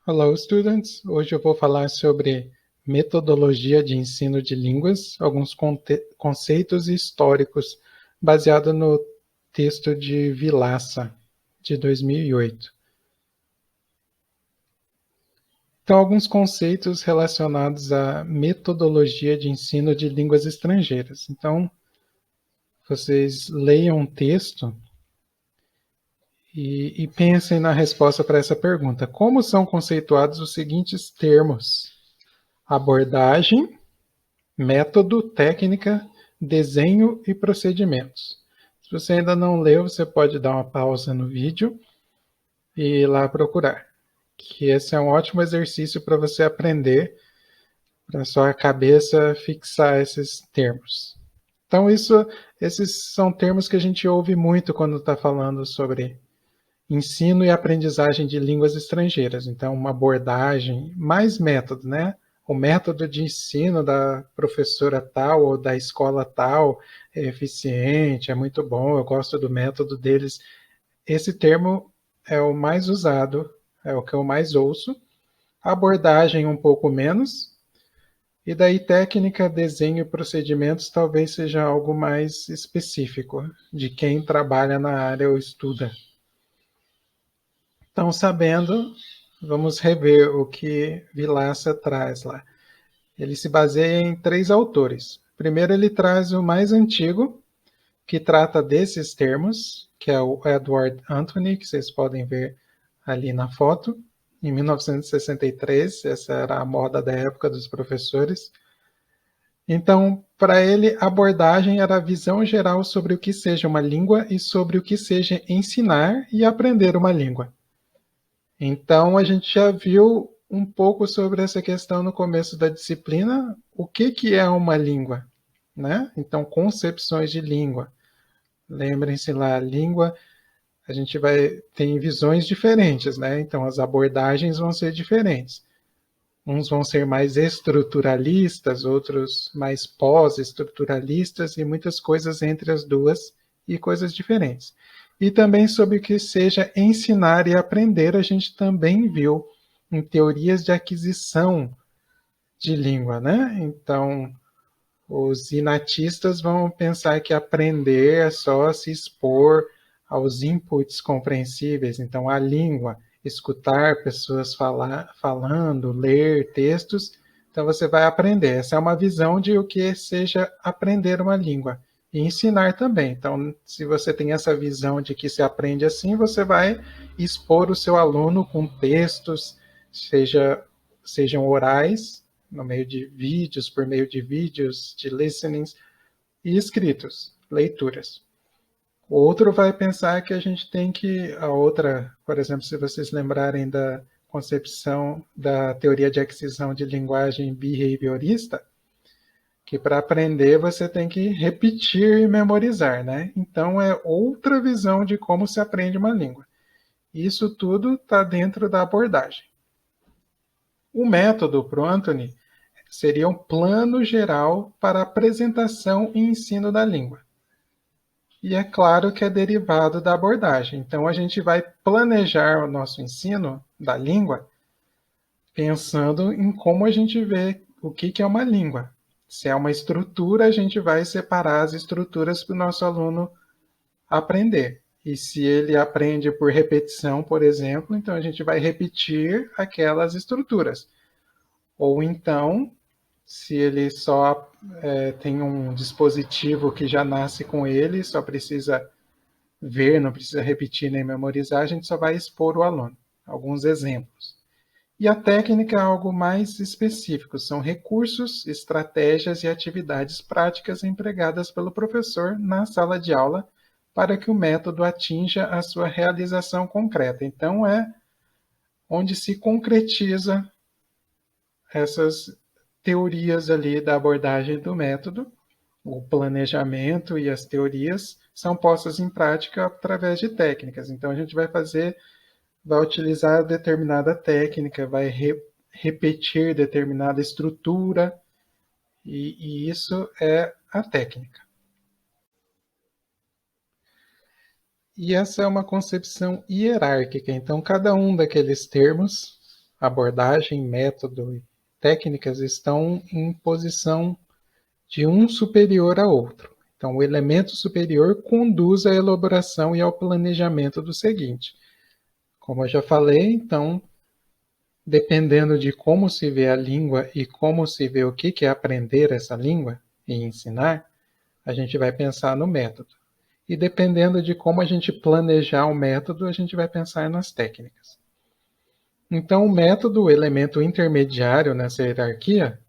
Hello, students! Hoje eu vou falar sobre metodologia de ensino de línguas, alguns conceitos históricos, baseado no texto de Vilaça, de 2008. Então, alguns conceitos relacionados à metodologia de ensino de línguas estrangeiras. Então, vocês leiam o texto e pensem na resposta para essa pergunta. Como são conceituados os seguintes termos? Abordagem, método, técnica, desenho e procedimentos. Se você ainda não leu, você pode dar uma pausa no vídeo e ir lá procurar. Que esse é um ótimo exercício para você aprender, para sua cabeça fixar esses termos. Então, esses são termos que a gente ouve muito quando está falando sobre ensino e aprendizagem de línguas estrangeiras. Então, uma abordagem, mais método, né? O método de ensino da professora tal ou da escola tal é eficiente, é muito bom, eu gosto do método deles. Esse termo é o mais usado, é o que eu mais ouço. Abordagem um pouco menos. E daí técnica, desenho e procedimentos talvez seja algo mais específico de quem trabalha na área ou estuda. Então, sabendo, vamos rever o que Vilaça traz lá. Ele se baseia em 3 autores. Primeiro, ele traz o mais antigo, que trata desses termos, que é o Edward Anthony, que vocês podem ver ali na foto. Em 1963, essa era a moda da época dos professores. Então, para ele, a abordagem era a visão geral sobre o que seja uma língua e sobre o que seja ensinar e aprender uma língua. Então, a gente já viu um pouco sobre essa questão no começo da disciplina, o que é uma língua, né? Então, concepções de língua. Lembrem-se lá, língua, a gente vai ter visões diferentes, né? Então, as abordagens vão ser diferentes. Uns vão ser mais estruturalistas, outros mais pós-estruturalistas e muitas coisas entre as duas e coisas diferentes. E também sobre o que seja ensinar e aprender, a gente também viu em teorias de aquisição de língua, né? Então, os inatistas vão pensar que aprender é só se expor aos inputs compreensíveis, então a língua, escutar pessoas falando, ler textos, então você vai aprender. Essa é uma visão de o que seja aprender uma língua. E ensinar também. Então, se você tem essa visão de que se aprende assim, você vai expor o seu aluno com textos, sejam orais, no meio de vídeos, por meio de vídeos, de listenings, e escritos, leituras. O outro vai pensar que a gente tem que, a outra, por exemplo, se vocês lembrarem da concepção da teoria de aquisição de linguagem behaviorista, que para aprender você tem que repetir e memorizar, né? Então é outra visão de como se aprende uma língua. Isso tudo está dentro da abordagem. O método para o Anthony seria um plano geral para apresentação e ensino da língua. E é claro que é derivado da abordagem. Então, a gente vai planejar o nosso ensino da língua pensando em como a gente vê o que é uma língua. Se é uma estrutura, a gente vai separar as estruturas para o nosso aluno aprender. E se ele aprende por repetição, por exemplo, então a gente vai repetir aquelas estruturas. Ou então, se ele só tem um dispositivo que já nasce com ele, só precisa ver, não precisa repetir nem memorizar, a gente só vai expor o aluno. Alguns exemplos. E a técnica é algo mais específico, são recursos, estratégias e atividades práticas empregadas pelo professor na sala de aula para que o método atinja a sua realização concreta. Então, é onde se concretiza essas teorias ali da abordagem do método, o planejamento e as teorias são postas em prática através de técnicas. Então a gente vai utilizar determinada técnica, vai repetir determinada estrutura, e isso é a técnica. E essa é uma concepção hierárquica, então cada um daqueles termos abordagem, método e técnicas estão em posição de um superior a outro. Então, o elemento superior conduz à elaboração e ao planejamento do seguinte. Como eu já falei, então, dependendo de como se vê a língua e como se vê o que é aprender essa língua e ensinar, a gente vai pensar no método. E dependendo de como a gente planejar o método, a gente vai pensar nas técnicas. Então, o método, o elemento intermediário nessa hierarquia,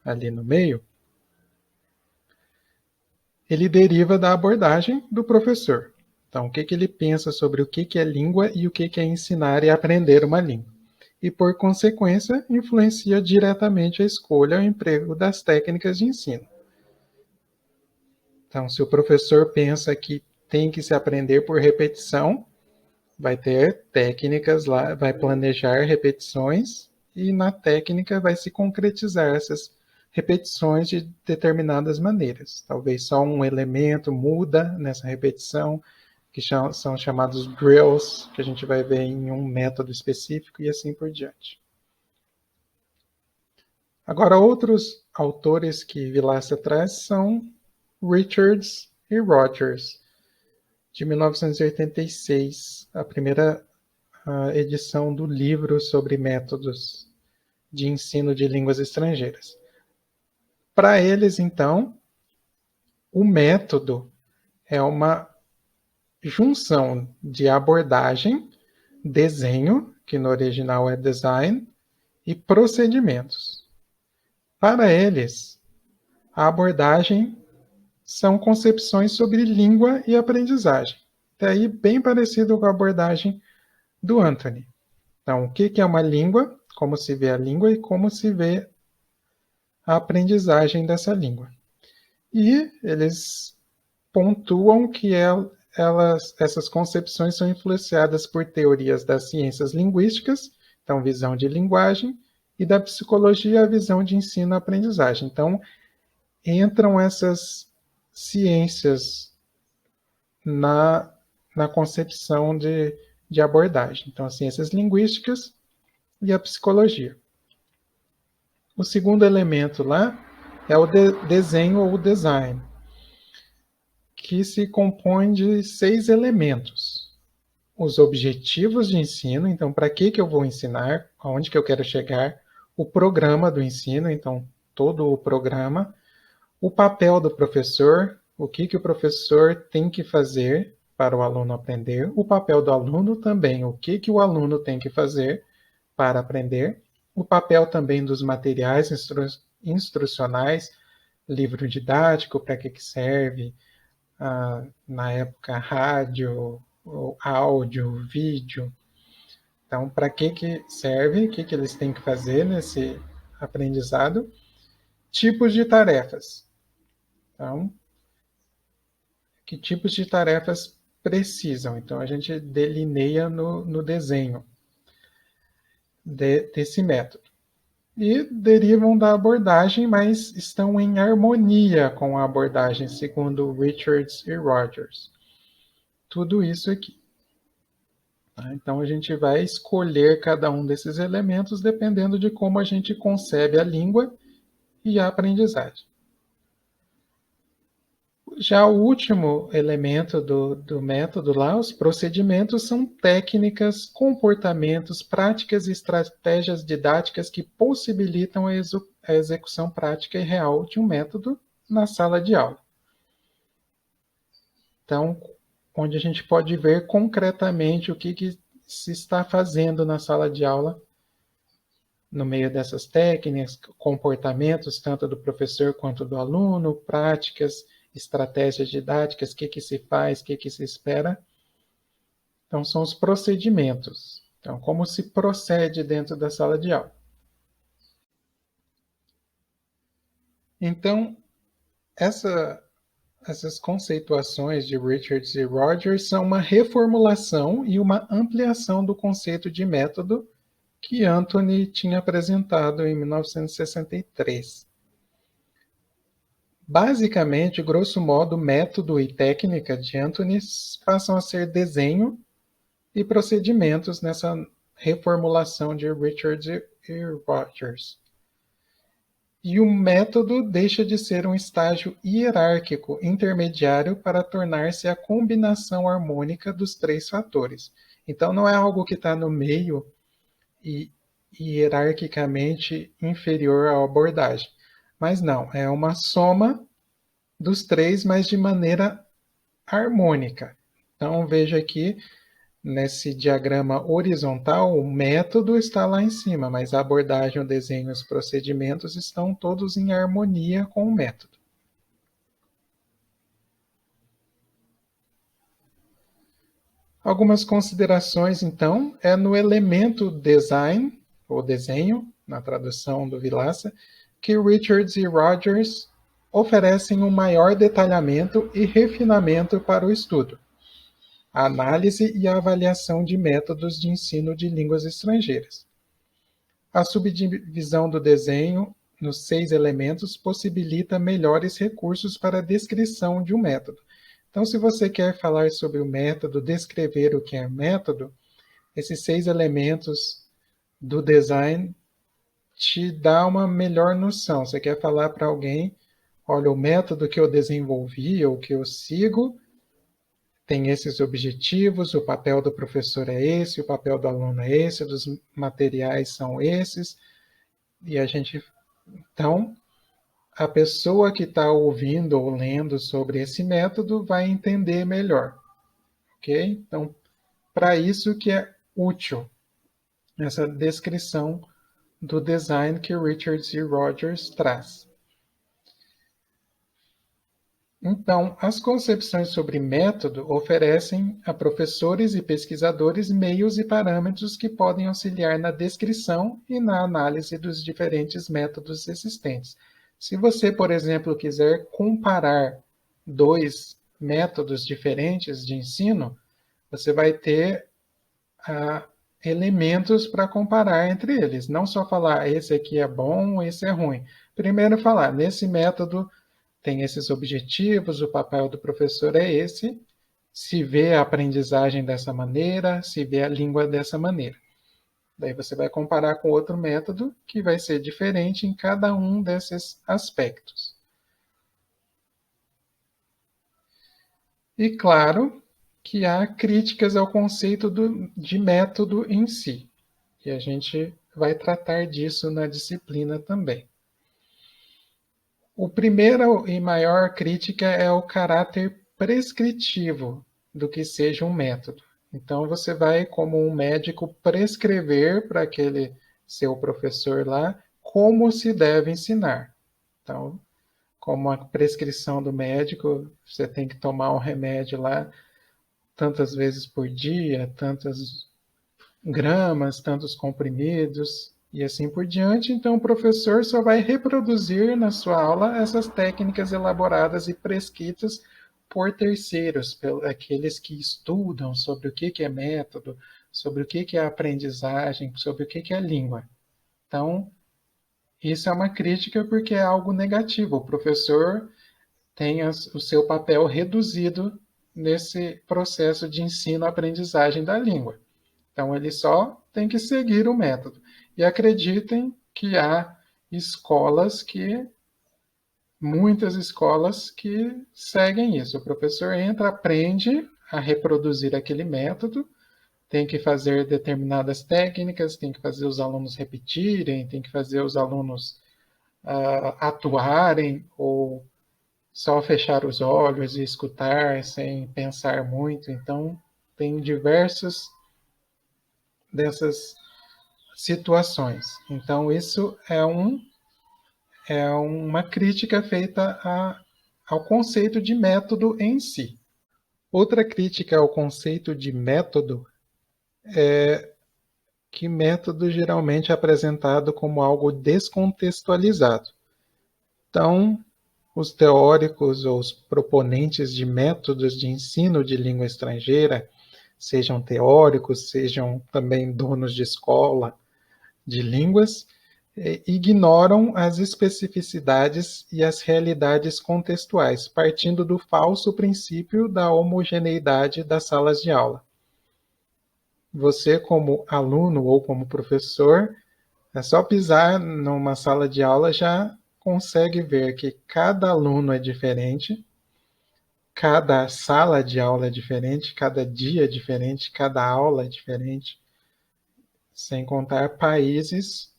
ali no meio, ele deriva da abordagem do professor. Então, o que ele pensa sobre o que é língua e o que é ensinar e aprender uma língua. E, por consequência, influencia diretamente a escolha e o emprego das técnicas de ensino. Então, se o professor pensa que tem que se aprender por repetição, vai ter técnicas lá, vai planejar repetições e na técnica vai se concretizar essas repetições de determinadas maneiras. Talvez só um elemento muda nessa repetição, que são chamados drills, que a gente vai ver em um método específico e assim por diante. Agora, outros autores que Vilaça traz são Richards e Rogers, de 1986, a primeira edição do livro sobre métodos de ensino de línguas estrangeiras. Para eles, então, o método é uma junção de abordagem, desenho, que no original é design, e procedimentos. Para eles, a abordagem são concepções sobre língua e aprendizagem. Daí bem parecido com a abordagem do Anthony. Então, o que é uma língua, como se vê a língua e como se vê a aprendizagem dessa língua. E eles pontuam que essas concepções são influenciadas por teorias das ciências linguísticas, então visão de linguagem, e da psicologia, a visão de ensino-aprendizagem. Então, entram essas ciências na concepção de abordagem. Então, as ciências linguísticas e a psicologia. O segundo elemento lá é o desenho ou design, que se compõe de 6 elementos. Os objetivos de ensino, então para que eu vou ensinar, aonde que eu quero chegar, o programa do ensino, então todo o programa, o papel do professor, o que o professor tem que fazer para o aluno aprender, o papel do aluno também, o que o aluno tem que fazer para aprender, o papel também dos materiais instrucionais, livro didático, para que serve, na época rádio, áudio, vídeo. Então, para que serve, o que eles têm que fazer nesse aprendizado, tipos de tarefas. Então, que tipos de tarefas precisam? Então, a gente delineia no desenho desse método. E derivam da abordagem, mas estão em harmonia com a abordagem, segundo Richards e Rogers. Tudo isso aqui. Então, a gente vai escolher cada um desses elementos dependendo de como a gente concebe a língua e a aprendizagem. Já o último elemento do método lá, os procedimentos, são técnicas, comportamentos, práticas e estratégias didáticas que possibilitam a execução prática e real de um método na sala de aula. Então, onde a gente pode ver concretamente o que se está fazendo na sala de aula no meio dessas técnicas, comportamentos, tanto do professor quanto do aluno, práticas, estratégias didáticas, o que se faz, o que se espera. Então, são os procedimentos. Então, como se procede dentro da sala de aula. Então, essas conceituações de Richards e Rogers são uma reformulação e uma ampliação do conceito de método que Anthony tinha apresentado em 1963. Basicamente, grosso modo, método e técnica de Anthony passam a ser desenho e procedimentos nessa reformulação de Richards e Rogers. E o método deixa de ser um estágio hierárquico intermediário para tornar-se a combinação harmônica dos três fatores. Então, não é algo que está no meio e hierarquicamente inferior à abordagem. Mas não, é uma soma dos três, mas de maneira harmônica. Então, veja aqui, nesse diagrama horizontal, o método está lá em cima, mas a abordagem, o desenho e os procedimentos estão todos em harmonia com o método. Algumas considerações, então, é no elemento design, ou desenho, na tradução do Vilaça, que Richards e Rogers oferecem um maior detalhamento e refinamento para o estudo, a análise e a avaliação de métodos de ensino de línguas estrangeiras. A subdivisão do desenho nos 6 elementos possibilita melhores recursos para a descrição de um método. Então, se você quer falar sobre o método, descrever o que é método, esses 6 elementos do design te dá uma melhor noção. Você quer falar para alguém, olha, o método que eu desenvolvi ou que eu sigo tem esses objetivos, o papel do professor é esse, o papel do aluno é esse, os materiais são esses, e a gente... Então, a pessoa que está ouvindo ou lendo sobre esse método vai entender melhor, ok? Então, para isso que é útil essa descrição do design que Richards e Rogers traz. Então, as concepções sobre método oferecem a professores e pesquisadores meios e parâmetros que podem auxiliar na descrição e na análise dos diferentes métodos existentes. Se você, por exemplo, quiser comparar 2 métodos diferentes de ensino, você vai ter elementos para comparar entre eles. Não só falar, esse aqui é bom, esse é ruim. Primeiro falar, nesse método tem esses objetivos, o papel do professor é esse, se vê a aprendizagem dessa maneira, se vê a língua dessa maneira. Daí você vai comparar com outro método que vai ser diferente em cada um desses aspectos. E claro que há críticas ao conceito de método em si. E a gente vai tratar disso na disciplina também. O primeiro e maior crítica é o caráter prescritivo do que seja um método. Então, você vai, como um médico, prescrever para aquele seu professor lá como se deve ensinar. Então, como a prescrição do médico, você tem que tomar um remédio lá tantas vezes por dia, tantas gramas, tantos comprimidos, e assim por diante. Então, o professor só vai reproduzir na sua aula essas técnicas elaboradas e prescritas por terceiros, aqueles que estudam sobre o que é método, sobre o que é aprendizagem, sobre o que é língua. Então, isso é uma crítica porque é algo negativo. O professor tem o seu papel reduzido nesse processo de ensino-aprendizagem da língua. Então, ele só tem que seguir o método. E acreditem que há muitas escolas que seguem isso. O professor entra, aprende a reproduzir aquele método, tem que fazer determinadas técnicas, tem que fazer os alunos repetirem, tem que fazer os alunos atuarem ou só fechar os olhos e escutar sem pensar muito. Então, tem diversas dessas situações. Então, isso é uma crítica feita ao conceito de método em si. Outra crítica ao conceito de método é que método geralmente é apresentado como algo descontextualizado. Então, os teóricos ou os proponentes de métodos de ensino de língua estrangeira, sejam teóricos, sejam também donos de escola de línguas, ignoram as especificidades e as realidades contextuais, partindo do falso princípio da homogeneidade das salas de aula. você como aluno ou como professor, é só pisar numa sala de aula já consegue ver que cada aluno é diferente, cada sala de aula é diferente, cada dia é diferente, cada aula é diferente, sem contar países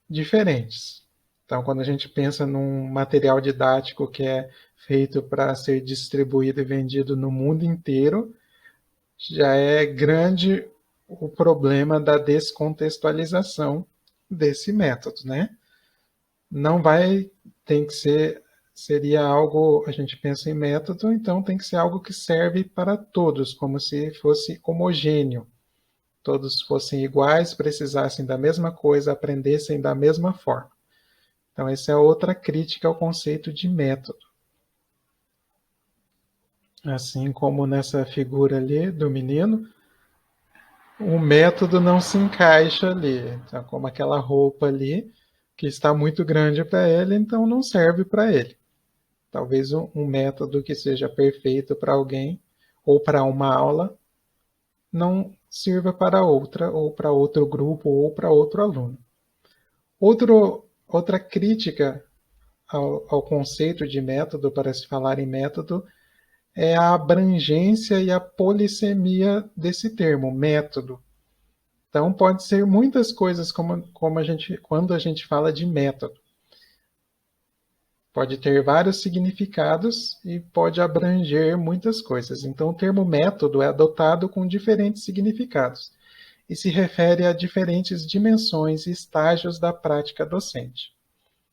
diferentes. Então, quando a gente pensa num material didático que é feito para ser distribuído e vendido no mundo inteiro, já é grande o problema da descontextualização desse método, né? Não vai, tem que ser, seria algo, a gente pensa em método, então tem que ser algo que serve para todos, como se fosse homogêneo. Todos fossem iguais, precisassem da mesma coisa, aprendessem da mesma forma. Então, essa é outra crítica ao conceito de método. Assim como nessa figura ali do menino, o método não se encaixa ali. Então, como aquela roupa ali, que está muito grande para ele, então não serve para ele. Talvez um método que seja perfeito para alguém ou para uma aula não sirva para outra, ou para outro grupo, ou para outro aluno. Outra crítica ao conceito de método, para se falar em método, é a abrangência e a polissemia desse termo, método. Então, pode ser muitas coisas como quando a gente fala de método. Pode ter vários significados e pode abranger muitas coisas. Então, o termo método é adotado com diferentes significados e se refere a diferentes dimensões e estágios da prática docente.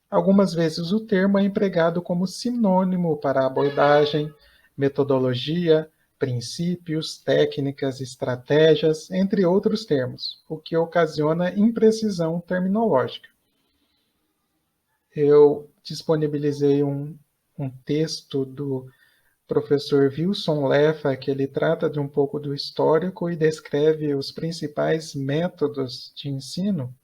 Algumas vezes o termo é empregado como sinônimo para abordagem, metodologia, princípios, técnicas, estratégias, entre outros termos, o que ocasiona imprecisão terminológica. Eu disponibilizei um texto do professor Wilson Leffa, que ele trata de um pouco do histórico e descreve os principais métodos de ensino,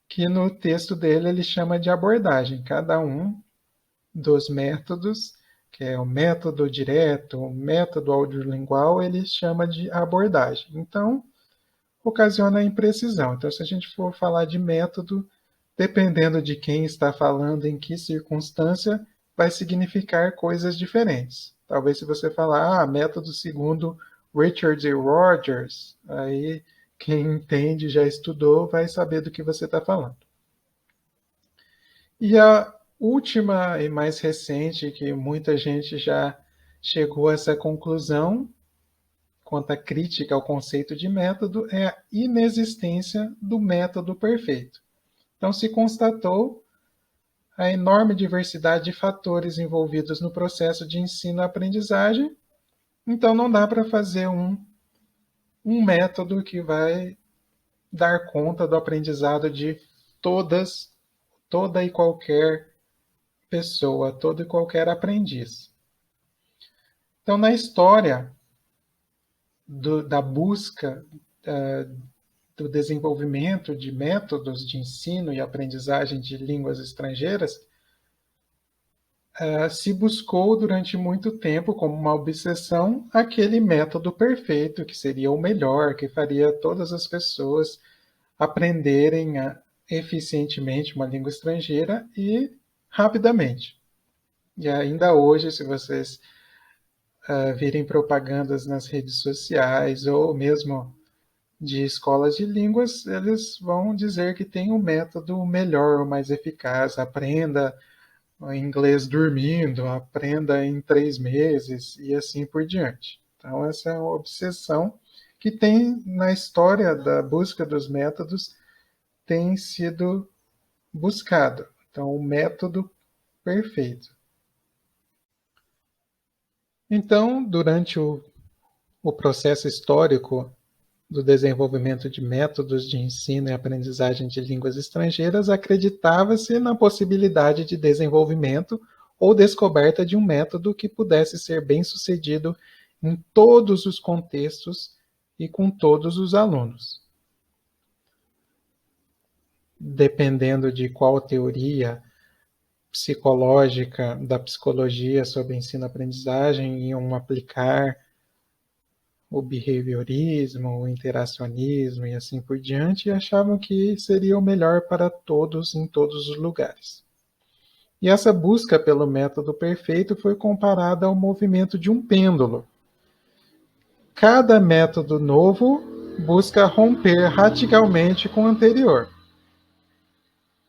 que no texto dele ele chama de abordagem. Cada um dos métodos, que é o método direto, o método audiolingual, ele chama de abordagem. Então, ocasiona imprecisão. Então, se a gente for falar de método, dependendo de quem está falando, em que circunstância, vai significar coisas diferentes. Talvez se você falar, método segundo Richard e Rogers, aí quem entende, já estudou, vai saber do que você está falando. E a última e mais recente, que muita gente já chegou a essa conclusão, quanto à crítica ao conceito de método, é a inexistência do método perfeito. Então, se constatou a enorme diversidade de fatores envolvidos no processo de ensino-aprendizagem, então não dá para fazer um método que vai dar conta do aprendizado de toda e qualquer pessoa, todo e qualquer aprendiz. Então, na história da busca do desenvolvimento de métodos de ensino e aprendizagem de línguas estrangeiras, se buscou durante muito tempo, como uma obsessão, aquele método perfeito, que seria o melhor, que faria todas as pessoas aprenderem eficientemente uma língua estrangeira e rapidamente. E ainda hoje, se vocês virem propagandas nas redes sociais ou mesmo de escolas de línguas, eles vão dizer que tem um método melhor, mais eficaz. Aprenda inglês dormindo, aprenda em 3 meses e assim por diante. Então, essa é uma obsessão que tem na história da busca dos métodos, tem sido buscado. Então, o método perfeito. Então, durante o processo histórico do desenvolvimento de métodos de ensino e aprendizagem de línguas estrangeiras, acreditava-se na possibilidade de desenvolvimento ou descoberta de um método que pudesse ser bem-sucedido em todos os contextos e com todos os alunos. Dependendo de qual teoria psicológica da psicologia sobre ensino-aprendizagem iam aplicar o behaviorismo, o interacionismo e assim por diante, e achavam que seria o melhor para todos em todos os lugares. E essa busca pelo método perfeito foi comparada ao movimento de um pêndulo. Cada método novo busca romper radicalmente com o anterior.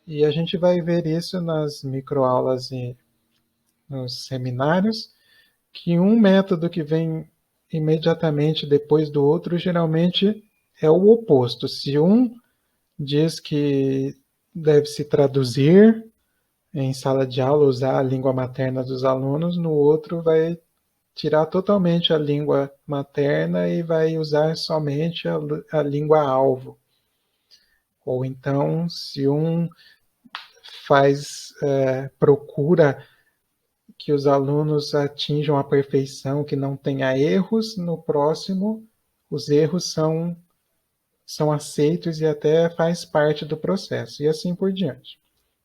E a gente vai ver isso nas microaulas e nos seminários, que um método que vem imediatamente depois do outro geralmente é o oposto. Se um diz que deve se traduzir em sala de aula, usar a língua materna dos alunos, no outro vai tirar totalmente a língua materna e vai usar somente a língua alvo. Ou então, se um procura que os alunos atinjam a perfeição, que não tenha erros, no próximo os erros são aceitos e até faz parte do processo, e assim por diante.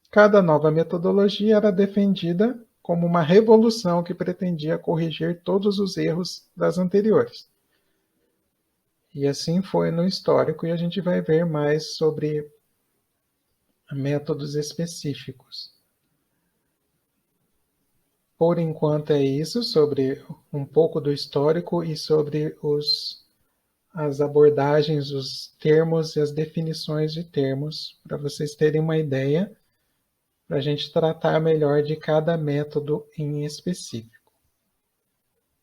Cada nova metodologia era defendida como uma revolução que pretendia corrigir todos os erros das anteriores. E assim foi no histórico, e a gente vai ver mais sobre métodos específicos. Por enquanto é isso, sobre um pouco do histórico e sobre as abordagens, os termos e as definições de termos, para vocês terem uma ideia, para a gente tratar melhor de cada método em específico.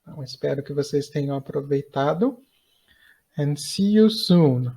Então, espero que vocês tenham aproveitado. And see you soon.